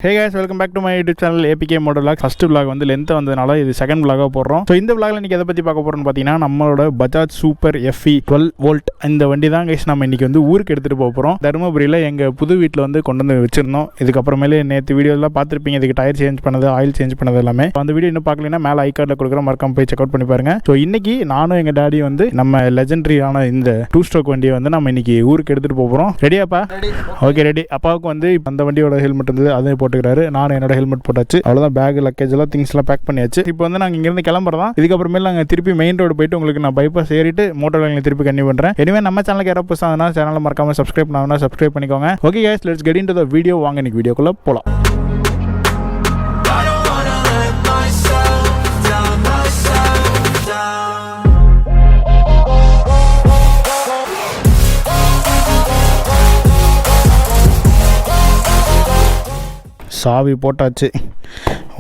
Hey guys, welcome back to my YouTube channel APK Motor Vlog. First vlog வந்து length வந்ததுனால இது second vlog-ஆ போடுறோம். So இந்த vlog-ல இன்றைக்கி எதை பற்றி பார்க்க போகிறோம்னு பார்த்தீங்கன்னா நம்மளோட பஜாஜ் சூப்பர் FE 12 வோல்ட் இந்த வண்டி தான் கைஸ் நம்ம இன்றைக்கி வந்து ஊருக்கு எடுத்துகிட்டு போக போகிறோம். தருமபுரியில் எங்கள் புது வீட்டில் வந்து கொண்டு வந்து வச்சிருந்தோம். இதுக்கப்புறமேலே நேற்று வீடியோலாம் பார்த்துருப்பீங்க. இதுக்கு டயர் சேஞ்ச் பண்ணது, ஆயில் சேஞ்ச் பண்ணது எல்லாமே. அந்த வீடியோ இன்னும் பார்க்கலன்னா மேலே ஐகார்டில் கொடுக்குற மறக்காம போய் செக் அவுட் பண்ணி பாருங்க. ஸோ இன்றைக்கி நானும் எங்கள் டாடி வந்து நம்ம லெஜெண்டரியான இந்த 2 ஸ்ட்ரோக் வண்டியை வந்து நம்ம இன்றைக்கி ஊருக்கு எடுத்துகிட்டு போக போகிறோம். ரெடியாப்பா? Okay ready. அப்பாவுக்கு வந்து அந்த வண்டியோட ஹெல்மெட் இருந்தது, அதை போட்டுக்கிறாரு. நானும் ஹெல்மெட் போட்டாச்சு. அவ்வளவுதான். பேக், லக்கேஜ் எல்லாம் திங்ஸ் எல்லாம் பேக் பண்ணியாச்சு. இப்போ வந்து நாங்கள் இங்கிருந்து கிளம்புறோம். இதுக்கப்புறமே நாங்கள் திருப்பி மெயின் ரோடு போயிட்டு உங்களுக்கு நான் பைபாஸ் ஏறிட்டு மோட்டர் வேலையை திருப்பி கன்டினியூ பண்றேன். எனவே நம்ம சேனலுக்கு யாராவது புதுசாக இருந்தால் சேனலை மறக்காம சப்ஸ்கிரைப் பண்ணா சப்ஸ்கிரைப் பண்ணிக்கோங்க. Okay guys, let's get into the video. வாங்க இன்னைக்கு வீடியோக்குள்ள போலாம். சாவி போட்டாச்சு.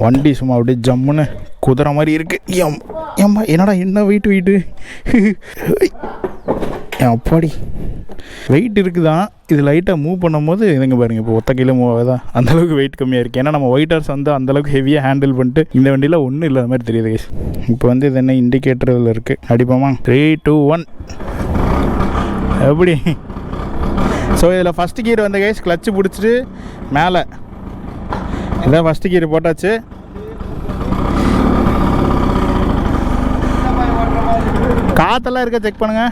வண்டி சும்மா அப்படியே ஜம்முன்னு குதிரை மாதிரி இருக்குது. ஏம்மா என்னடா என்ன வெயிட்டு அப்பாடி வெயிட் இருக்குதான். இது லைட்டாக மூவ் பண்ணும்போது இதுங்க பாருங்கள், இப்போ ஒத்த கிலோ மூவ் ஆகுதா, அந்தளவுக்கு வெயிட் கம்மியாக இருக்குது. ஏன்னா நம்ம ஒயிட் ஹார்ஸ் வந்து அந்தளவுக்கு ஹெவியாக ஹேண்டில் பண்ணிட்டு இந்த வண்டியில் ஒன்றும் இல்லாத மாதிரி தெரியுது கைஸ். இப்போ வந்து இது என்ன இண்டிகேட்டர் இதில் இருக்குது. அடிப்போமா? 3, 2, 1 எப்படி? ஸோ இதில் ஃபஸ்ட்டு கியர் வந்து கைஸ் கிளச்சு பிடிச்சிட்டு மேலே இதான் ஃபஸ்ட்டு கீர் போட்டாச்சு. காற்றெல்லாம் இருக்க செக் பண்ணுங்க.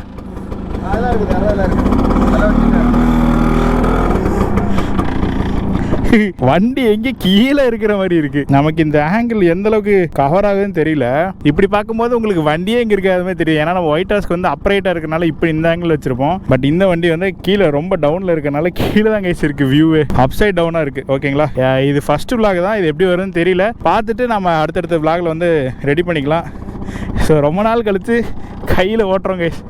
வண்டி எங்கே கீழே இருக்கிற மாதிரி இருக்கு. நமக்கு இந்த ஆங்கிள் எந்த அளவுக்கு கவர் ஆகுதுன்னு தெரியல. இப்படி பார்க்கும்போது உங்களுக்கு வண்டியே இங்கே இருக்காத மாதிரி தெரியும். ஏன்னா நம்ம ஒயிட் ஹார்ஸ்க்கு வந்து அப்ரைட்டாக இருக்கனால இப்படி இந்த ஆங்கிள் வச்சிருப்போம். பட் இந்த வண்டி வந்து கீழே ரொம்ப டவுனில் இருக்கனால கீழே தான் கைஸ் இருக்கு. வியூவே அப்சைட் டவுனாக இருக்கு. ஓகேங்களா? இது ஃபர்ஸ்ட் vlog தான். இது எப்படி வரும்னு தெரியல. பார்த்துட்டு நம்ம அடுத்தடுத்த vlogல வந்து ரெடி பண்ணிக்கலாம். ஸோ ரொம்ப நாள் கழிச்சு கையில் ஓட்டுறோம் கைஸ்.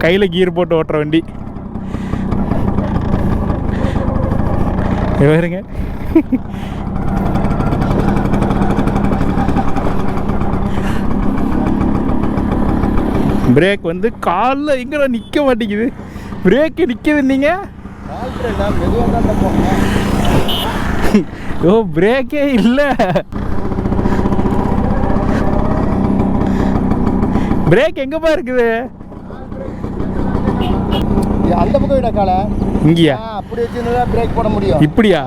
கையில் கீர் போட்டு ஓட்டுற வண்டி வருங்க. பிரேக் வந்து காலில் எங்கடா நிற்க மாட்டேங்குது. பிரேக்கு நிற்கிது. நீங்கள் ஓ பிரேக்கே இல்லை. பிரேக் எங்கப்பா இருக்குது? அந்த பக்கம் விட கால இங்கேயா? அப்படி வச்சிருந்தா பிரேக் போட முடியும். இப்படியா?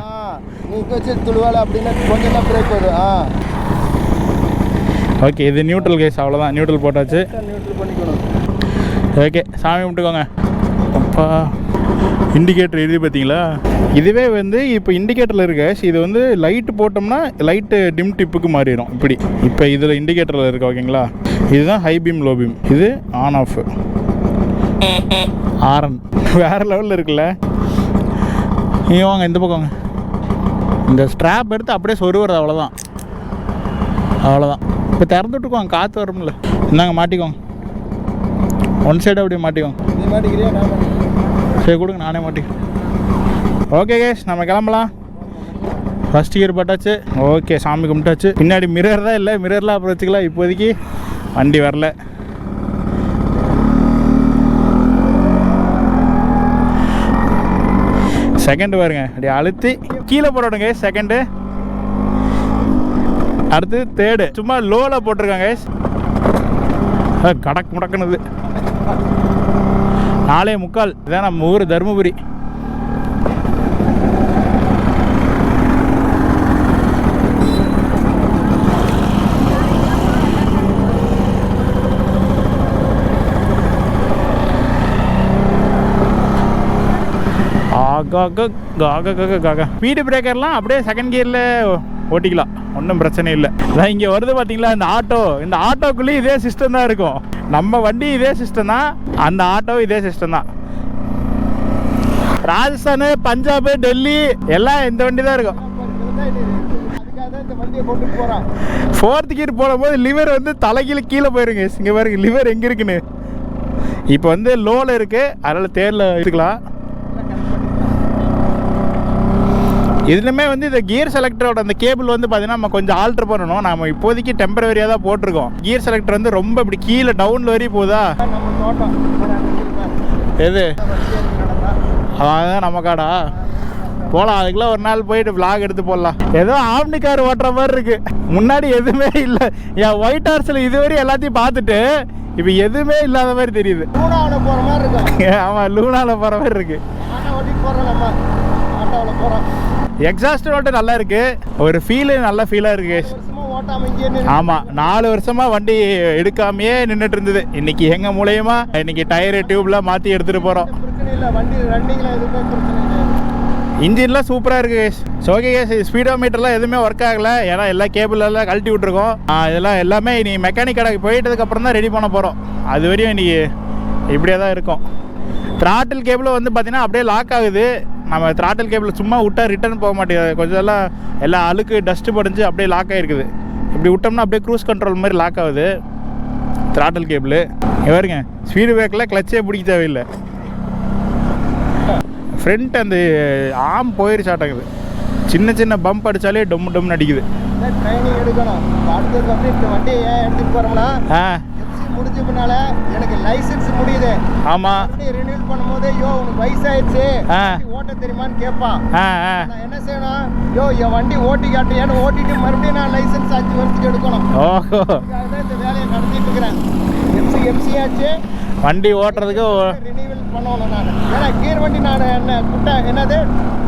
நீ வச்சு துளுவால அப்படின்னா கொஞ்சம் தான் பிரேக் வரும். ஓகே, இது நியூட்ரல் கேஸ். அவ்வளோதான், நியூட்ரல் போட்டாச்சு. நியூட்ரல் பண்ணிக்கணும். ஓகே, சாமி கும்பிட்டுக்கோங்க. அப்பா இண்டிகேட்டர் எழுதி பார்த்தீங்களா? இதுவே வந்து இப்போ இண்டிகேட்டரில் இருக்க இது வந்து லைட்டு போட்டோம்னா லைட்டு டிம் டிப்புக்கு மாறிடும். இப்படி இப்போ இதில் இண்டிகேட்டரில் இருக்கு. ஓகேங்களா? இதுதான் ஹை பீம், லோ பீம். இது ஆன் ஆஃப். ஆரன் வேறு லெவலில் இருக்குல்ல. நீங்கள் வாங்க இந்த பக்கம். இந்த ஸ்ட்ராப் எடுத்து அப்படியே சொருவுறது. அவ்வளோதான், அவ்வளோதான். இப்போ திறந்து விட்டுக்குவாங்க, காற்று வரும்ல. இந்தாங்க மாட்டிக்கோங்க. ஒன் சைடு அப்படியே மாட்டிக்கோங்க. நீ மாட்டிக்கிறியா? சரி கொடுங்க, நானே மாட்டிக்கிறேன். ஓகே கேஸ், நம்ம கிளம்பலாம். ஃபஸ்ட் கியர் போட்டாச்சு. ஓகே, சாமி கும்பிட்டாச்சு. பின்னாடி மிரர் தான் இல்லை. மிரர்லாம் அப்புறம் வச்சுக்கலாம். இப்போதைக்கு வண்டி வரல. செகண்ட் பாருங்க, அப்படி அழுத்தி கீழே போடணுங்க. செகண்டு, அடுத்து தேர்டு. சும்மா லோவில் போட்டிருக்காங்க. கடக்கு முடக்குனது 4:45. இதுதான் நம்ம ஊர் தருமபுரி. ஸ்பீடு பிரேக்கர்லாம் அப்படியே செகண்ட் கியரில் ஓட்டிக்கலாம், ஒன்றும் பிரச்சனை இல்லை. அதான் இங்கே வருது பார்த்தீங்களா இந்த ஆட்டோ. இந்த ஆட்டோக்குள்ளேயும் இதே சிஸ்டம் தான் இருக்கும். நம்ம வண்டி இதே சிஸ்டம் தான், அந்த ஆட்டோ இதே சிஸ்டம் தான். ராஜஸ்தான், பஞ்சாப், டெல்லி எல்லாம் இந்த வண்டி தான் இருக்கும். ஃபோர்த் கியர் போடும்போது லிவர் வந்து தலைகீழ கீழே போயிருங்க. இங்கே பாருங்க லிவர் எங்கே இருக்குன்னு. இப்போ வந்து லோவில் இருக்குது, அதனால் தேரில் இருக்கலாம். இதுலையுமே வந்து இந்த கியர் செலக்டரோட அந்த கேபிள் வந்து பார்த்தீங்கன்னா நம்ம கொஞ்சம் ஆல்ட்ரு பண்ணணும். நம்ம இப்போதைக்கு டெம்பரவரியாக தான் போட்டிருக்கோம். கியர் செலக்டர் வந்து ரொம்ப இப்படி கீழே டவுனில் வரையும் போகுதா. எது? அதான் நம்ம காடா. போகலாம். அதுக்குள்ள ஒரு நாள் போயிட்டு vlog எடுத்து போடலாம். ஏதோ ஆம்னி கார் ஓட்டுற மாதிரி இருக்கு. முன்னாடி எதுவுமே இல்லை. என் ஒயிட் ஹார்ஸில் இதுவரை எல்லாத்தையும் பார்த்துட்டு இப்போ எதுவுமே இல்லாத மாதிரி தெரியுது. லூனாவில் போகிற மாதிரி இருக்கு. ஆமாம், லூனாவில் போகிற மாதிரி இருக்கு. ஆட்டோ ஓட்டிட்டு போகிறோம், நம்ம ஆட்டோவில் போகிறோம். எக்ஸாஸ்ட் ஓட்டு நல்லா இருக்கு. ஒரு ஃபீலு நல்ல ஃபீலாக இருக்கு. வருஷமா ஓட்டாம இங்கே ஆமாம், 4 வருஷமா வண்டி எடுக்காமையே நின்றுட்டு இருந்தது. இன்னைக்கு எங்க மூலயமா இன்னைக்கு டயரு டியூப்லாம் மாற்றி எடுத்துகிட்டு போகிறோம். பிரச்சனை இல்லை, வண்டி ரன்னிங்கில் எதுவுமே பிரச்சனை இல்லை. இன்ஜின்லாம் சூப்பராக இருக்குது கேஸ். ஓகே கேஸ், ஸ்பீடோ மீட்டர்லாம் எதுவுமே ஒர்க் ஆகலை. ஏன்னா எல்லா கேபிள் எல்லாம் கழட்டி விட்ருக்கோம். இதெல்லாம் எல்லாமே நீ மெக்கானிக் கடைக்கு போயிட்டதுக்கப்புறம் தான் ரெடி பண்ண போகிறோம். அது வரையும் இன்றைக்கி இப்படியே தான் இருக்கும். த்ராட்டில் கேபிள் வந்து பார்த்திங்கன்னா அப்படியே லாக் ஆகுது. நம்ம த்ராட்டில் கேபிள் சும்மா விட்டால் ரிட்டர்ன் போக மாட்டேங்குது. கொஞ்சம் எல்லாம் அழுக்கு டஸ்ட்டு படிஞ்சு அப்படியே லாக் ஆகிருக்குது. இப்படி விட்டோம்னா அப்படியே க்ரூஸ் கண்ட்ரோல் மாதிரி லாக் ஆகுது த்ராட்டில் கேபிள். பாருங்க, ஸ்பீடு பிரேக்கில் கிளச்சே பிடிக்க தேவையில்லை. ஃப்ரண்ட் அந்த ஆம் போயிருச்சாட்டங்குது. சின்ன பம்ப் அடித்தாலே டொம்னு அடிக்குது. ட்ரைனிங் எடுக்கணும். அடுத்தது வந்து இந்த வண்டியை ஏன் எடுத்துகிட்டு போகிறோம்னா, எஃப்சி முடிஞ்ச பின்னால எனக்கு லைசன்ஸ் முடியுது. ஆமாம், ரினியூல் பண்ணும்போது உனக்கு வயசாயிடுச்சு, ஓட்ட தெரியுமான்னு கேட்பான். நான் என்ன செய்யணும், என் வண்டி ஓட்டி காட்டு, ஏன்னா ஓட்டிட்டு மறுபடியும் நான் லைசன்ஸ் 5 வருஷத்துக்கு எடுக்கணும். ஓஹோ, இந்த வேலையை நடத்திட்டு இருக்கிறேன். எஃப்சி ஆச்சு, வண்டி ஓட்டுறதுக்கு ரினியூவல் பண்ணணும் நான். ஏன்னா கீர் வண்டி நான் என்னது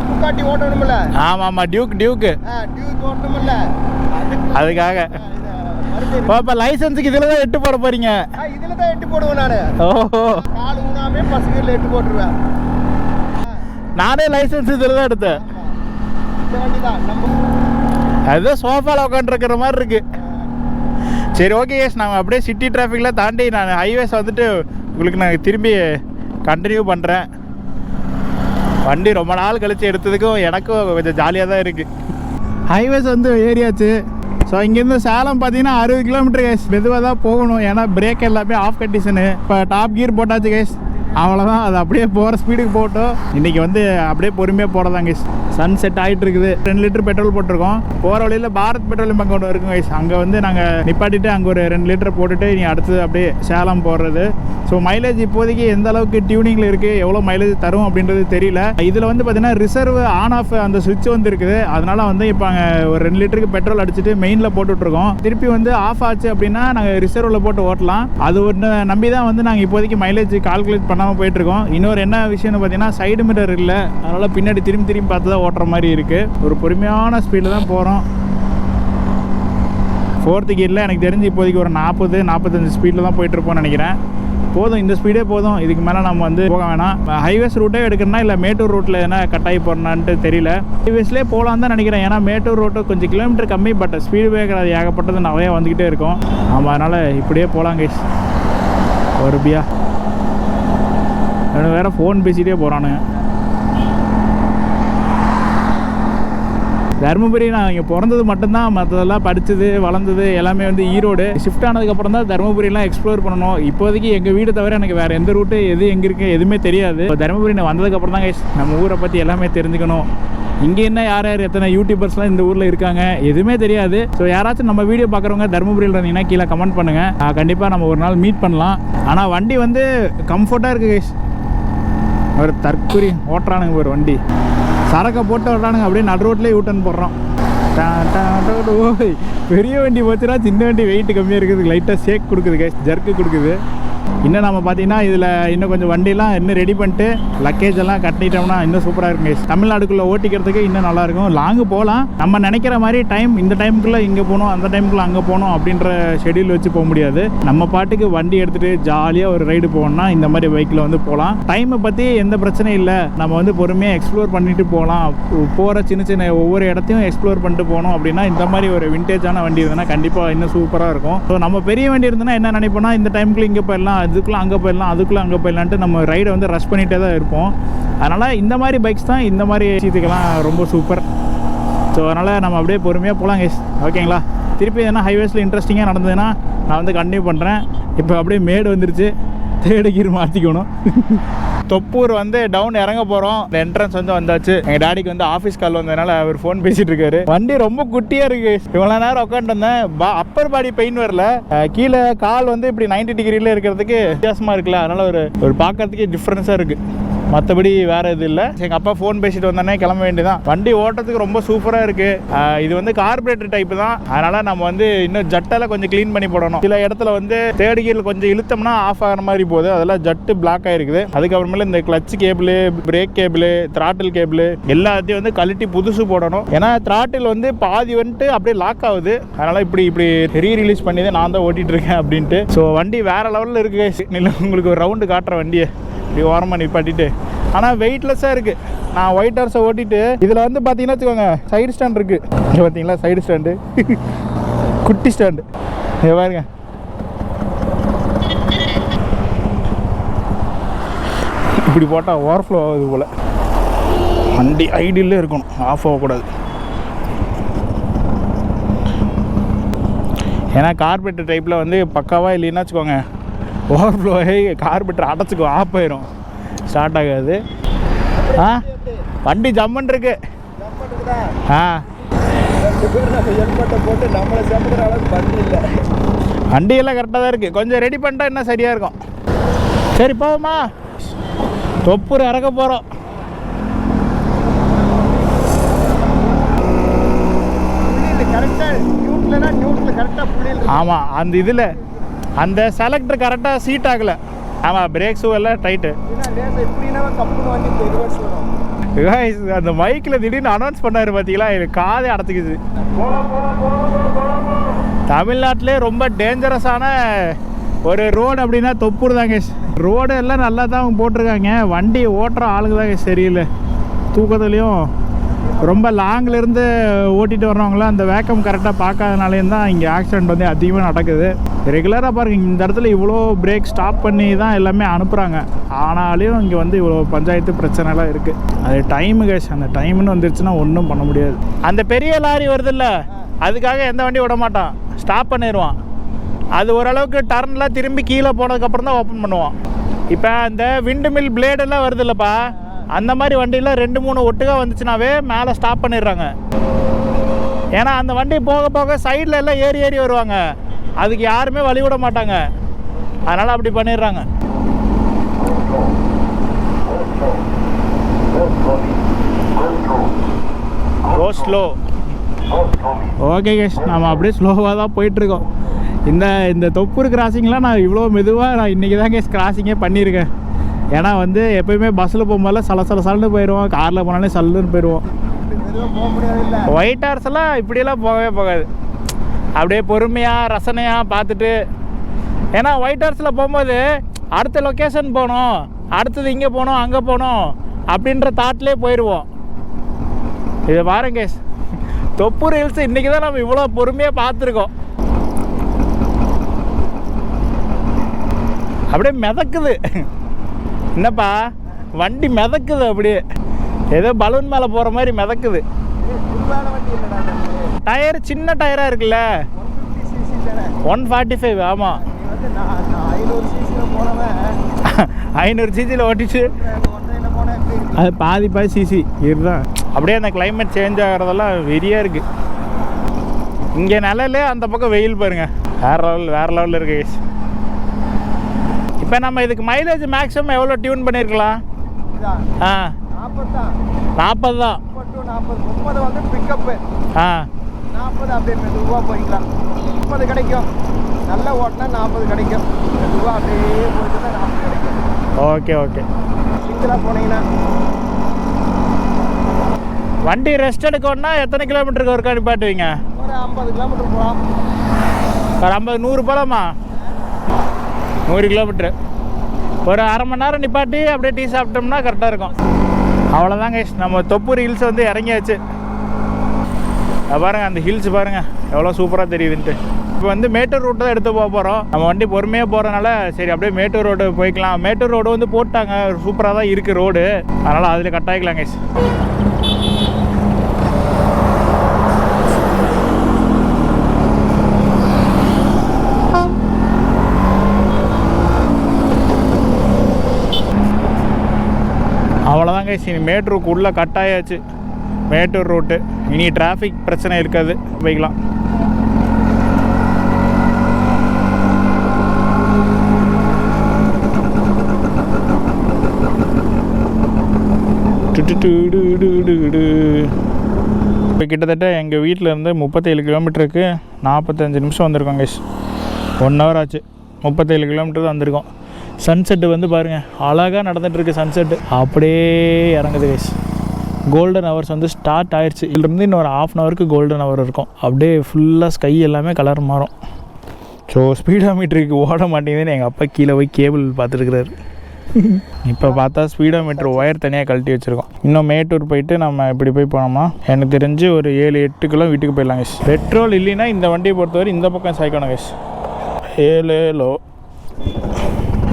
புக்காட்டி ஓட்டணும்ல. ஆமாம், டியூக் ஓட்டணும்ல, அதுக்காக. இப்போ லைசன்ஸுக்கு இதில் தான் எட்டு போட போறீங்க? இதில் தான் எட்டு போடுவேன் நான். ஓஹோ, கால் ஊனாமே பசங்களில் எட்டு போட்டுருவேன். நானே லைசன்ஸ் இதில் தான் எடுத்தேன். இந்த வண்டி தான் நம்ம அதுதான் சோஃபாவில் உட்காந்துருக்கிற மாதிரி இருக்கு. சரி, ஓகே கேஸ், நாங்கள் அப்படியே சிட்டி டிராஃபிக்கில் தாண்டி நான் ஹைவேஸ் வந்துட்டு உங்களுக்கு நான் திரும்பி கண்டினியூ பண்ணுறேன். வண்டி ரொம்ப நாள் கழித்து எடுத்ததுக்கும் எனக்கும் கொஞ்சம் ஜாலியாக தான் இருக்குது. ஹைவேஸ் வந்து ஏரியாச்சு. ஸோ இங்கேருந்து சேலம் பார்த்தீங்கன்னா 60 கிலோமீட்டர் கேஸ். மெதுவாக தான் போகணும், ஏன்னா பிரேக் எல்லாமே ஆஃப் கண்டிஷனு. இப்போ டாப் கியர் போட்டாச்சு கேஸ், அவ்வளோதான். அது அப்படியே போகிற ஸ்பீடுக்கு போட்டோம். இன்றைக்கி வந்து அப்படியே பொறுமையாக போகிறதாங்க கேஸ். சன் செட் ஆகிட்டு இருக்குது. 2 லிட்டர் பெட்ரோல் போட்டிருக்கோம். போகிற வழியில் பாரத் பெட்ரோலியம் பங்க் ஒன்று இருக்குங்க கேஸ். அங்கே வந்து நாங்கள் நிப்பாட்டிட்டு அங்கே ஒரு 2 லிட்டர் போட்டுட்டு நீ அடுத்து அப்படியே சேலம் போடுறது. ஸோ மைலேஜ் இப்போதைக்கு எந்த அளவுக்கு டியூனிங்கில் இருக்குது, எவ்வளோ மைலேஜ் தரும் அப்படின்றது தெரியல. இதில் வந்து பார்த்தீங்கன்னா ரிசர்வ் ஆன் ஆஃப் அந்த சுவிட்ச் வந்து இருக்குது. அதனால் வந்து இப்போ அங்கே ஒரு 2 லிட்டருக்கு பெட்ரோல் அடிச்சுட்டு மெயினில் போட்டுட்ருக்கோம். திருப்பி வந்து ஆஃப் ஆச்சு அப்படின்னா நாங்கள் ரிசர்வில் போட்டு ஓட்டலாம். அது ஒன்று நம்பி தான் வந்து நாங்கள் இப்போதைக்கு மைலேஜ் கால்குலேட் பண்ணாமல் போயிட்டுருக்கோம். இன்னொரு என்ன விஷயம்னு பார்த்தீங்கன்னா சைடு மிரர் இல்லை. அதனால் பின்னாடி திரும்பி பார்த்து தான் ஓட்டுற மாதிரி இருக்குது. ஒரு பொறுமையான ஸ்பீடில் தான் போகிறோம். 4th கியரில் எனக்கு தெரிஞ்சு இப்போதைக்கு ஒரு 40-45 ஸ்பீடில் தான் போயிட்டுருப்போம்னு நினைக்கிறேன். போதும், இந்த ஸ்பீடே போதும். இதுக்கு மேலே நம்ம வந்து போக வேணாம். ஹைவேஸ் ரூட்டே எடுக்கணும்னா இல்லை மேட்டூர் ரூட்டில் என்ன கட்டாயி போடணான்ட்டு தெரியல. ஹைவேஸ்லேயே போகலான்னு தான் நினைக்கிறேன். ஏன்னா மேட்டூர் ரோட்டு கொஞ்சம் கிலோமீட்டர் கம்மி, பட் ஸ்பீடு பிரேக்கர் அது ஏகப்பட்டது நிறையா வந்துக்கிட்டே இருக்கும். ஆமாம், அதனால் இப்படியே போகலாம் கைஸ். ஒருபியா வேறு ஃபோன் பேசிகிட்டே போகிறானுங்க. தருமபுரி நான் இங்கே பிறந்தது மட்டும்தான், மற்றதெல்லாம் படித்தது வளர்ந்தது எல்லாமே வந்து ஈரோடு. ஷிஃப்ட் ஆனதுக்கப்புறம் தான் தருமபுரியெலாம் எக்ஸ்ப்ளோர் பண்ணணும். இப்போதைக்கு எங்கள் வீடு தவிர எனக்கு வேறு எந்த ரூட்டு எது எங்கே இருக்குது எதுவுமே தெரியாது. இப்போ தருமபுரி நான் வந்ததுக்கப்புறம் தான் நம்ம ஊரை பற்றி எல்லாமே தெரிஞ்சுக்கணும். இங்கே என்ன யார் எத்தனை யூடியூபர்ஸ்லாம் இந்த ஊரில் இருக்காங்க எதுவுமே தெரியாது. ஸோ யாராச்சும் நம்ம வீடியோ பார்க்குறவங்க தருமபுரியில் இருந்தீங்கன்னா கீழே கமெண்ட் பண்ணுங்கள். கண்டிப்பாக நம்ம ஒரு நாள் மீட் பண்ணலாம். ஆனால் வண்டி வந்து கம்ஃபர்ட்டாக இருக்குது கைஸ். ஒரு தற்கொலை ஓட்டுறானுங்க ஒரு வண்டி, சரக்கை போட்டு ஓட்டுறானுங்க. அப்படியே நடு ரோட்லேயே யூட்டன் போடுறோம். ஓய், பெரிய வண்டி போச்சுன்னா சின்ன வண்டி வெயிட் கம்மியாக இருக்குது. லைட்டாக ஷேக் கொடுக்குது கைஸ், ஜர்க்கு கொடுக்குது. இன்னும் நம்ம பார்த்தீங்கன்னா இதில் இன்னும் கொஞ்சம் வண்டியெலாம் இன்னும் ரெடி பண்ணிட்டு லக்கேஜ் எல்லாம் கட்டிட்டோம்னா இன்னும் சூப்பராக இருக்கும் கைஸ். தமிழ்நாடுக்குள்ளே ஓட்டிக்கிறதுக்கு இன்னும் நல்லாயிருக்கும். லாங்கு போகலாம். நம்ம நினைக்கிற மாதிரி இந்த டைமுக்குள்ளே இங்கே போகணும், அந்த டைமுக்குள்ளே அங்கே போகணும் அப்படின்ற ஷெடியூல் வச்சு போக முடியாது. நம்ம பாட்டுக்கு வண்டி எடுத்துகிட்டு ஜாலியாக ஒரு ரைடு போகணும்னா இந்த மாதிரி பைக்கில் வந்து போகலாம். டைமை பற்றி எந்த பிரச்சனையும் இல்லை. நம்ம வந்து பொறுமையாக எக்ஸ்ப்ளோர் பண்ணிட்டு போகலாம். போகிற சின்ன ஒவ்வொரு இடத்தையும் எக்ஸ்ப்ளோர் பண்ணிட்டு போகணும் அப்படின்னா இந்த மாதிரி ஒரு விண்டேஜான வண்டி இருந்ததுன்னா கண்டிப்பாக இன்னும் சூப்பராக இருக்கும். ஸோ நம்ம பெரிய வண்டி இருந்ததுன்னா என்ன நினைப்போம்னா இந்த டைமுக்குள்ளே இங்கே போயிடலாம், அதுக்குள்ளே அங்கே போயிடலாம், அதுக்குள்ளே அங்கே போயிடலான்ட்டு நம்ம ரைடை வந்து ரஷ் பண்ணிகிட்டே தான் இருப்போம். அதனால் இந்த மாதிரி பைக்ஸ் தான் இந்த மாதிரி விஷயத்துக்கெல்லாம் ரொம்ப சூப்பர். ஸோ அதனால் நம்ம அப்படியே பொறுமையாக போகலாம் கைஸ். ஓகேங்களா? திருப்பி எதனா ஹைவேஸில் இன்ட்ரெஸ்டிங்காக நடந்ததுன்னா நான் வந்து கண்டினியூ பண்ணுறேன். இப்போ அப்படியே மேடு வந்துருச்சு, 3rd கீர் மாற்றிக்கணும். தொப்பூர் வந்து டவுன் இறங்க போகிறோம். இந்த என்ட்ரன்ஸ் வந்து வந்தாச்சு. எங்கள் டாடிக்கு வந்து ஆஃபீஸ் கால் வந்ததுனால அவர் ஃபோன் பேசிகிட்டு இருக்காரு. வண்டி ரொம்ப குட்டியாக இருக்குது. இவ்வளோ நேரம் உட்காந்து வந்தேன். அப்பர் பாடி பெயின் வரல, கீழே கால் வந்து இப்படி 90 டிகிரியில் இருக்கிறதுக்கு வித்தியாசமாக இருக்குல்ல. அதனால் ஒரு பார்க்கறதுக்கே டிஃப்ரென்ஸாக இருக்குது. மற்றபடி வேறு இது இல்லை. எங்கள் அப்பா ஃபோன் பேசிட்டு வந்தோடனே கிளம்ப வேண்டியதான். வண்டி ஓட்டுறதுக்கு ரொம்ப சூப்பராக இருக்குது. இது வந்து கார்பரேட்டர் டைப்பு தான். அதனால் நம்ம வந்து இன்னும் ஜட்டெல்லாம் கொஞ்சம் க்ளீன் பண்ணி போடணும். சில இடத்துல வந்து தேர்ட் கியரில் கொஞ்சம் இழுத்தோம்னா ஆஃப் ஆகிற மாதிரி போகுது. அதெல்லாம் ஜட்டு பிளாக் ஆகிருக்குது. அதுக்கப்புறமேல இந்த clutch cable, break cable, throttle cable எல்லாத்தையும் வந்து கழட்டி புதுசு போடணும். ஏன்னா த்ராட்டில் வந்து பாதி வந்துட்டு அப்படியே லாக் ஆகுது. அதனால் இப்படி ரீரிலீஸ் பண்ணி தான் நான் தான் ஓட்டிகிட்டு இருக்கேன் அப்படின்ட்டு. ஸோ வண்டி வேறு லெவலில் இருக்குது. உங்களுக்கு ஒரு ரவுண்டு காட்டுற வண்டியை இப்படி ஓரமாக நிப்பாட்டிட்டு. ஆனால் வெயிட்லெஸ்ஸாக இருக்குது. நான் ஒயிட் ஹார்ஸை ஓட்டிட்டு இதில் வந்து பார்த்தீங்கன்னா வச்சுக்கோங்க, சைடு ஸ்டாண்ட் இருக்குது. இங்கே பார்த்தீங்களா சைடு ஸ்டாண்டு, குட்டி ஸ்டாண்டு. இங்கே பாருங்க, இப்படி போட்டால் ஓவர்ஃப்ளோ ஆகுது போல். வண்டி ஐடியில் இருக்கணும், ஆஃப் ஆகக்கூடாது. ஏன்னா கார்பரேட்டர் டைப்பில் வந்து பக்காவாக இல்லைன்னா வச்சுக்கோங்க, ஓவர்ஃப்ளோ ஆகி கார்பரேட்டர் அடைச்சிக்கும், ஆஃப் ஆயிரும், ஸ்டார்ட் ஆகாது. வண்டி ஜம்மன் இருக்கு. வண்டியெல்லாம் கரெக்டாக தான் இருக்குது. கொஞ்சம் ரெடி பண்ணிட்டா இன்னும் சரியாக இருக்கும். சரி போவோமா? தொப்பூர் இறக்க போகிறோம். ஆமாம், அந்த இதில் அந்த செலக்டர் கரெக்டாக சீட் ஆகலை. ஆமாம், பிரேக் ஷூ எல்லாம் டைட்டு. அந்த மைக்கில் திடீர்னு அனௌன்ஸ் பண்ணார் பார்த்தீங்களா, எனக்கு காதே அடைச்சிக்குது. தமிழ்நாட்டிலே ரொம்ப டேஞ்சரஸான ஒரு ரோடு அப்படின்னா தொப்பூர் தாங்க. ரோடு எல்லாம் நல்லா தான் போட்டிருக்காங்க. வண்டி ஓட்டுற ஆளுங்க தாங்க சரியில்லை. தூக்கத்துலேயும் ரொம்ப லாங்கிலேருந்து ஓட்டிகிட்டு வர்றவங்களாம் அந்த வேக்கம் கரெக்டாக பார்க்காதனாலேயும் தான் இங்கே ஆக்சிடெண்ட் வந்து அதிகமாக நடக்குது. ரெகுலராக பாருங்கள், இந்த இடத்துல இவ்வளோ பிரேக் ஸ்டாப் பண்ணி தான் எல்லாமே அனுப்புகிறாங்க. ஆனாலும் இங்கே வந்து இவ்வளோ பஞ்சாயத்து பிரச்சனைலாம் இருக்குது. அது டைமு கேஷ். அந்த டைமுன்னு வந்துருச்சுன்னா ஒன்றும் பண்ண முடியாது. அந்த பெரிய லாரி வருதுல்ல, அதுக்காக எந்த வண்டி விட மாட்டான், ஸ்டாப் பண்ணிடுவான். அது ஓரளவுக்கு டர்ன்லாம் திரும்பி கீழே போனதுக்கப்புறம் தான் ஓப்பன் பண்ணுவான். இப்போ அந்த விண்டு மில் பிளேடெல்லாம் வருது இல்லைப்பா, அந்த மாதிரி வண்டியில் 2-3 ஒட்டுக்காக வந்துச்சுனாவே மேலே ஸ்டாப் பண்ணிடுறாங்க. ஏன்னா அந்த வண்டி போக போக சைடில் எல்லாம் ஏறி வருவாங்க. அதுக்கு யாருமே வழி விட மாட்டாங்க. அதனால் அப்படி பண்ணிடுறாங்க. கோ ஸ்லோ. ஓகே கேஷ், நம்ம அப்படியே ஸ்லோவாக தான் போயிட்டுருக்கோம். இந்த தொப்பூர் கிராசிங்லாம் நான் இவ்வளோ மெதுவாக நான் இன்றைக்கி தான் கேஷ் கிராசிங்கே பண்ணியிருக்கேன். ஏன்னா வந்து எப்போயுமே பஸ்ஸில் போகும்போது சலன்னு போயிடுவோம், காரில் போனாலே சல்லுன்னு போயிடுவோம். ஒயிட் ஹார்ஸ் எல்லாம் இப்படியெல்லாம் போகவே போகாது. அப்படியே பொறுமையாக ரசனையாக பார்த்துட்டு. ஏன்னா ஒயிட் ஹார்ஸில் போகும்போது அடுத்த லொக்கேஷன் போகணும், அடுத்தது இங்கே போகணும், அங்கே போகணும் அப்படின்ற தாட்லேயே போயிடுவோம். இதை பாருங்க கேஸ், தொப்பூர் ஹில்ஸ் இன்றைக்கி தான் நம்ம இவ்வளோ பொறுமையாக பார்த்துருக்கோம். அப்படியே மிதக்குது. என்னப்பா வண்டி மிதக்குது, அப்படியே ஏதோ பலூன் மேலே போகிற மாதிரி மிதக்குது. டயர் சின்ன டயராக இருக்குல்ல, 145. ஆமாம், 500 சிசியில் ஓட்டிச்சு. அது பாதி சிசி இதுதான். அப்படியே அந்த கிளைமேட் சேஞ்ச் ஆகிறதெல்லாம் வெறியாக இருக்குது. இங்கே நிழலே, அந்த பக்கம் வெயில் பாருங்கள், வேறு லெவலில் இருக்கு. இப்போ நம்ம இதுக்கு மைலேஜ் மேக்ஸிமம் எவ்வளோ டியூன் பண்ணியிருக்கலாம்? 40 தான். 30 வந்து பிக்கப்பு. 40 அப்படியே மெதுவாக போய்க்கலாம். 30 கிடைக்கும். நல்லா ஓட்டினா 40 கிடைக்கும். மெதுவாக அப்படியே போயிட்டு தான் 40 கிடைக்கும். ஓகே. சிங்கிளாக போனீங்கன்னா வண்டி ரெஸ்ட் எடுக்கணும்னா எத்தனை கிலோமீட்டருக்கு ஒருக்கா நிப்பாட்டுவீங்க? ஒரு 50 கிலோமீட்டர் போகலாம். ஒரு 50-100 போகலாமா? 100 கிலோமீட்ரு ஒரு அரை மணி நேரம் நிப்பாட்டி அப்படியே டீ சாப்பிட்டோம்னா கரெக்டாக இருக்கும். அவ்வளோதாங்க, நம்ம தொப்பூர் ஹில்ஸ் வந்து இறங்கியாச்சு. பாருங்கள், அந்த ஹில்ஸ் பாருங்கள் எவ்வளோ சூப்பராக தெரியுதுன்ட்டு. இப்போ வந்து மேட்டூர் ரோட்டு தான் எடுத்து போக போகிறோம். நம்ம வண்டி பொறுமையாக போகிறனால சரி அப்படியே மேட்டூர் ரோடு போய்க்கலாம். மேட்டூர் ரோடு வந்து போட்டாங்க, சூப்பராக தான் இருக்குது ரோடு. அதனால் அதில் கட்டாயிக்கலாம் கைஸ். அவ்வளோதாங்க, இனி மேட்டூருக்கு உள்ளே கட்டாயாச்சு. மேட்டூர் ரோட்டு இனி டிராஃபிக் பிரச்சனை இருக்காது, போய்க்கலாம். இப்போ கிட்டத்தட்ட எங்கள் வீட்டில் இருந்து 37 கிலோமீட்டருக்கு 45 நிமிஷம் வந்திருக்கோம் கைஸ். 1 ஹவர் ஆச்சு. 37 கிலோமீட்டர் வந்திருக்கோம். சன்செட்டு வந்து பாருங்கள், அழகாக நடந்துகிட்ருக்கு. சன்செட்டு அப்படியே இறங்குது கைஸ். கோல்டன் ஹவர்ஸ் வந்து ஸ்டார்ட் ஆயிடுச்சு. இதுலேருந்து இன்னொரு 1/2 ஹவருக்கு கோல்டன் ஹவர் இருக்கும். அப்படியே ஃபுல்லாக ஸ்கை எல்லாமே கலர் மாறும். ஸோ ஸ்பீடோமீட்டருக்கு ஓட மாட்டேங்குதுன்னு எங்கள் அப்பா கீழே போய் கேபிள் பார்த்துருக்குறாரு. இப்போ பார்த்தா ஸ்பீடோமீட்டர் ஒயர் தனியாக கழட்டி வச்சுருக்கோம். இன்னும் மேட்டூர் போயிட்டு நம்ம இப்படி போய் போனோம்னா எனக்கு தெரிஞ்சு ஒரு 7-8 கிலோ வீட்டுக்கு போயிடலாம் கைஸ். பெட்ரோல் இல்லைன்னா இந்த வண்டியை பொறுத்தவரை இந்த பக்கம் சாய்க்கணும் கைஸ். 7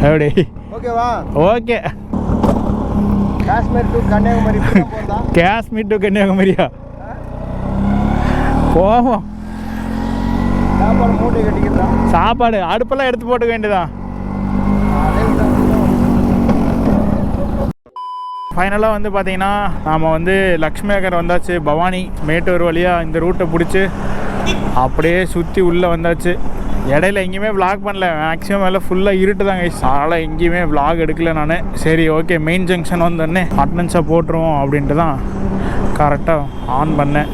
எப்படி ஓகேவா? ஓகே. காஷ்மீர் டு கன்னியாகுமரி போகிறதா? காஷ்மீர் டு கன்னியாகுமரியா? போவோம். சாப்பாடு மூட்டை கட்டிக்கிறதா? சாப்பாடு அடுப்பெல்லாம் எடுத்து போட்டுக்க வேண்டியதான். ஃபைனலாக வந்து பார்த்தீங்கன்னா நாம் வந்து லக்ஷ்மி நகர் வந்தாச்சு. பவானி மேட்டூர் வழியாக இந்த ரூட்டை பிடிச்சி அப்படியே சுற்றி உள்ளே வந்தாச்சு. இடையில எங்கேயுமே விளாக் பண்ணல. மேக்ஸிமம் எல்லாம் ஃபுல்லாக இருட்டு தான் கைஸ். அதனால் எங்கேயுமே விளாக் எடுக்கல நான். சரி ஓகே, மெயின் ஜங்ஷன் வந்தோடனே அட்டனன்ஸாக போட்டுருவோம் அப்படின்ட்டு தான் கரெக்டாக ஆன் பண்ணேன்.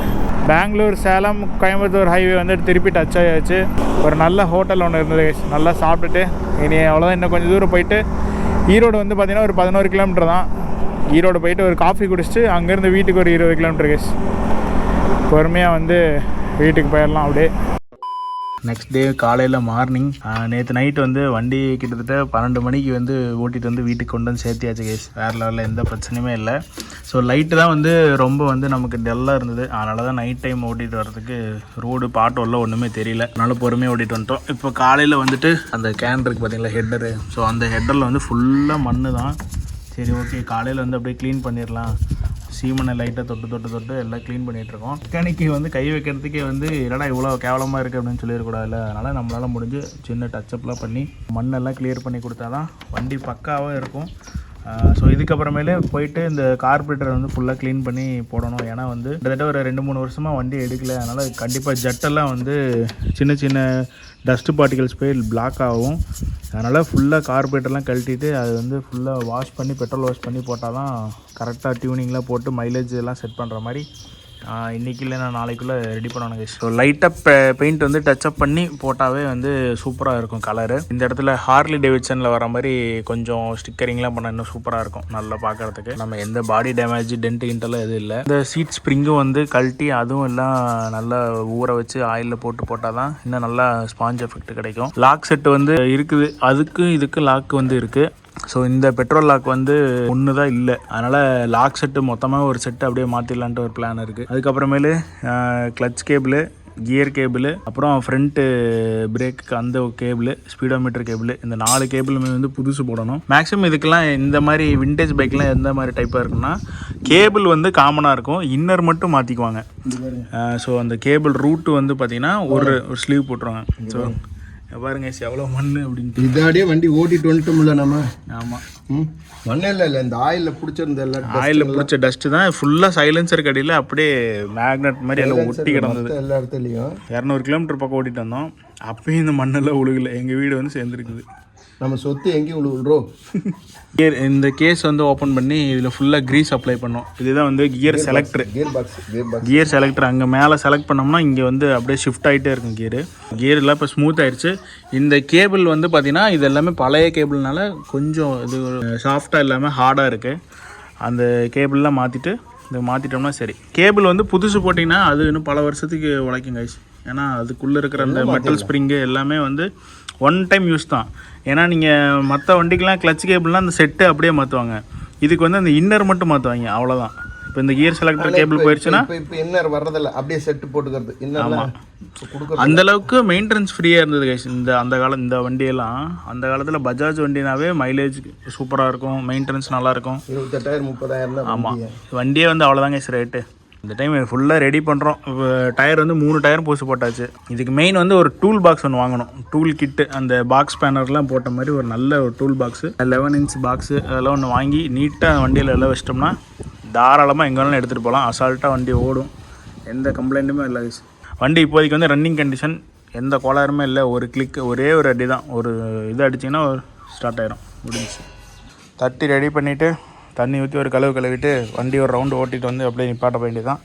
பெங்களூர், சேலம், கோயம்புத்தூர் ஹைவே வந்து திருப்பி டச் ஆகியாச்சு. ஒரு நல்ல ஹோட்டல் ஒன்று இருந்தது கைஸ். நல்லா சாப்பிட்டுட்டு இனி அவ்வளோதான். இன்னும் கொஞ்சம் தூரம் போயிட்டு ஈரோடு வந்து பார்த்திங்கன்னா ஒரு 11 கிலோமீட்டர் தான். ஈரோடு போயிட்டு ஒரு காஃபி குடிச்சிட்டு அங்கேருந்து வீட்டுக்கு ஒரு 20 கிலோமீட்டர் கைஸ். பொறுமையாக வந்து வீட்டுக்கு போயிடலாம் அப்படியே. நெக்ஸ்ட் டே காலையில் மார்னிங் நேற்று நைட்டு வந்து வண்டி கிட்டத்தட்ட 12 மணிக்கு வந்து ஓட்டிகிட்டு வந்து வீட்டுக்கு கொண்டு வந்து சேர்த்தியாச்சு கேஸ். வேறு லெவலில் எந்த பிரச்சனையுமே இல்லை. ஸோ லைட்டு தான் வந்து ரொம்ப வந்து நமக்கு டல்லாக இருந்தது. அதனால தான் நைட் டைம் ஓட்டிகிட்டு வர்றதுக்கு ரோடு பாட்டோவில் ஒன்றுமே தெரியல. அதனால் பொறுமையாக ஓட்டிகிட்டு வந்துட்டோம். இப்போ காலையில் வந்துட்டு அந்த கேன் இருக்குது பார்த்தீங்களா, ஹெட்டரு. ஸோ அந்த ஹெட்டரில் வந்து ஃபுல்லாக மண் தான். சரி ஓகே, காலையில் வந்து அப்படியே க்ளீன் பண்ணிடலாம். சீமனை லைட்டாக தொட்டு எல்லாம் க்ளீன் பண்ணிகிட்ருக்கோம். மெக்கானிக்கு வந்து கை வைக்கிறதுக்கே வந்து என்னடா இவ்வளோ கேவலமாக இருக்குது அப்படின்னு சொல்லிடக்கூடாதுல்ல. அதனால் நம்மளால் முடிஞ்சு சின்ன டச்சப்லாம் பண்ணி மண்ணெல்லாம் கிளியர் பண்ணி கொடுத்தா தான் வண்டி பக்காவாக இருக்கும். ஸோ இதுக்கப்புறமேலே போயிட்டு இந்த கார்பரேட்டரை வந்து ஃபுல்லாக க்ளீன் பண்ணி போடணும். ஏன்னா வந்து கிட்டத்தட்ட ஒரு 2-3 வருஷமாக வண்டி எடுக்கலை. அதனால் கண்டிப்பாக ஜட்டெல்லாம் வந்து சின்ன சின்ன டஸ்ட்டு பார்ட்டிகல்ஸ் போய் பிளாக் ஆகும். அதனால் ஃபுல்லாக கார்பரேட்டர்லாம் கழட்டிட்டு அது வந்து ஃபுல்லாக வாஷ் பண்ணி பெட்ரோல் வாஷ் பண்ணி போட்டால் தான் கரெக்டாக டியூனிங்லாம் போட்டு மைலேஜ் எல்லாம் செட் பண்ணுற மாதிரி இன்றைக்கி இல்லை நான் நாளைக்குள்ளே ரெடி பண்ணணும் கைஸ். ஸோ லைட்டாக பெயிண்ட் வந்து டச்சப் பண்ணி போட்டாவே வந்து சூப்பராக இருக்கும் கலரு. இந்த இடத்துல ஹார்லி டேவிட்சனில் வர மாதிரி கொஞ்சம் ஸ்டிக்கரிங்லாம் பண்ணால் இன்னும் சூப்பராக இருக்கும் நல்லா பார்க்குறதுக்கு. நம்ம எந்த பாடி டேமேஜ் டென்ட்டு கிண்டெல்லாம் எதுவும் இல்லை. இந்த சீட் ஸ்ப்ரிங்கும் வந்து கழட்டி அதுவும் எல்லாம் நல்லா ஊற வச்சு ஆயிலில் போட்டால் தான் இன்னும் நல்லா ஸ்பாஞ்ச் எஃபெக்ட் கிடைக்கும். லாக் செட்டு வந்து இருக்குது, அதுக்கும் இதுக்கும் லாக் வந்து இருக்குது. ஸோ இந்த பெட்ரோல் லாக் வந்து ஒன்று தான் இல்லை. அதனால் லாக் செட்டு மொத்தமாக ஒரு செட்டு அப்படியே மாற்றிடலான்ட்டு ஒரு பிளான் இருக்குது. அதுக்கப்புறமேலு கிளச் கேபிள், கியர் கேபிள், அப்புறம் ஃப்ரண்ட்டு பிரேக்கு அந்த கேபிள், ஸ்பீடோமீட்டர் கேபிள், இந்த 4 கேபிளுமே வந்து புதுசு போடணும். மேக்ஸிமம் இதுக்கெல்லாம் இந்த மாதிரி விண்டேஜ் பைக்லாம் எந்த மாதிரி டைப்பாக இருக்குன்னா கேபிள் வந்து காமனாக இருக்கும், இன்னர் மட்டும் மாற்றிக்குவாங்க. ஸோ அந்த கேபிள் ரூட்டு வந்து பார்த்திங்கன்னா ஒரு ஸ்லீவ் போட்டுருவாங்க. ஸோ பாருங்க எவ்வளோ மண் அப்படின்ட்டு இதாடியே வண்டி ஓட்டிட்டு வந்துட்டோம்ல நம்ம. ஆமாம், மண்ணே இல்லை இந்த ஆயிலில் பிடிச்சிருந்த ஆயிலில் பிடிச்ச டஸ்ட்டு தான் ஃபுல்லாக சைலன்சர் கடையில் அப்படியே மேக்னெட் மாதிரி எல்லாம் ஒட்டி கிடந்தது. எல்லா இடத்துலையும் 200 கிலோமீட்டர் பக்கம் ஓட்டிகிட்டு வந்தோம். அப்பயும் இந்த மண்ணெல்லாம் உழுகலை. எங்கள் வீடு வந்து சேர்ந்துருக்குது. நம்ம சொத்து எங்கேயும் விழுறோம். இந்த கேஸ் வந்து ஓப்பன் பண்ணி இதில் ஃபுல்லாக க்ரீஸ் அப்ளை பண்ணோம். இதுதான் வந்து கியர் செலக்டர். கியர் செலக்டர் அங்கே மேலே செலக்ட் பண்ணோம்னா இங்கே வந்து அப்படியே ஷிஃப்ட் ஆகிட்டே இருக்கும் கியர் எல்லாம் இப்போ ஸ்மூத் ஆயிடுச்சு. இந்த கேபிள் வந்து பார்த்திங்கன்னா இது எல்லாமே பழைய கேபிள்னால கொஞ்சம் இது சாஃப்டாக இல்லாமல் ஹார்டாக இருக்குது. அந்த கேபிள்லாம் மாற்றிட்டு இதை மாற்றிட்டோம்னா சரி. கேபிள் வந்து புதுசு போட்டிங்கன்னா அது இன்னும் பல வருஷத்துக்கு உழைக்கும் கைஸ். ஏன்னா அதுக்குள்ளே இருக்கிற அந்த மெட்டல் ஸ்ப்ரிங்கு எல்லாமே வந்து 1 டைம் யூஸ் தான். ஏன்னா நீங்கள் மற்ற வண்டிக்கெலாம் கிளச் கேபிள்லாம் அந்த செட்டு அப்படியே மாற்றுவாங்க. இதுக்கு வந்து அந்த இன்னர் மட்டும் மாற்றுவாங்க, அவ்வளோதான். இப்போ இந்த கியர் செலக்டர் கேபிள் போயிடுச்சுன்னா இப்போ இன்னர் வர்றதில்ல, அப்படியே செட்டு போட்டுக்கிறது. ஆமாம், அந்தளவுக்கு மெயின்டெனன்ஸ் ஃப்ரீயாக இருந்தது கைஸ். இந்த வண்டியெல்லாம் அந்த காலத்தில் பஜாஜ் வண்டினாவே மைலேஜ் சூப்பராக இருக்கும், மெயின்டெனன்ஸ் நல்லாயிருக்கும். 28,000 30,000. ஆமாம், வண்டியே வந்து அவ்வளோதான் கைஸ் ரேட்டு. இந்த டைம் ஃபுல்லாக ரெடி பண்ணுறோம். டயர் வந்து 3 டயரும் பூசி போட்டாச்சு. இதுக்கு மெயின் வந்து ஒரு டூல் பாக்ஸ் ஒன்று வாங்கணும். டூல் கிட்டு, அந்த பாக்ஸ் பேனர்லாம் போட்ட மாதிரி ஒரு நல்ல ஒரு டூல் பாக்ஸு, 11 இன்ச் பாக்ஸு அதெல்லாம் ஒன்று வாங்கி நீட்டாக வண்டியில் எல்லாம் வச்சிட்டோம்னா தாராளமாக எங்கே வேணாலும் எடுத்துகிட்டு போகலாம். அசால்ட்டாக வண்டி ஓடும், எந்த கம்ப்ளைண்ட்டுமே இல்லை. வண்டி இப்போதைக்கு வந்து ரன்னிங் கண்டிஷன், எந்த கோளாறுமே இல்லை. ஒரு கிளிக், ஒரே ஒரு அடி தான், ஒரு இது அடிச்சிங்கன்னா ஸ்டார்ட் ஆகிடும், முடிஞ்சிச்சு. தட்டி ரெடி பண்ணிவிட்டு தண்ணி ஊற்றி ஒரு கழுவிட்டு வண்டி ஒரு ரவுண்டு ஓட்டிகிட்டு வந்து அப்படியே நிப்பாட்ட வேண்டியதான்.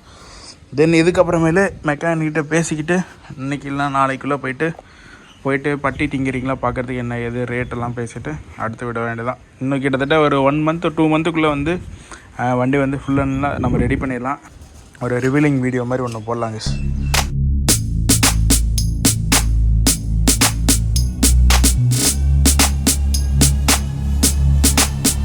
தென் இதுக்கப்புறமேலு மெக்கானிக்கிட்ட பேசிக்கிட்டு இன்றைக்கி இல்லை நாளைக்குள்ளே போயிட்டு பட்டி டிங்கிறீங்களா பார்க்குறதுக்கு என்ன ஏது ரேட்டெல்லாம் பேசிவிட்டு அடுத்து விட வேண்டியதான். இன்னும் கிட்டத்தட்ட ஒரு 1 மந்த் 2 மந்த்துக்குள்ளே வந்து வண்டி வந்து ஃபுல் அண்ட் நம்ம ரெடி பண்ணிடலாம். ஒரு ரிவீலிங் வீடியோ மாதிரி ஒன்று போடலாங்க.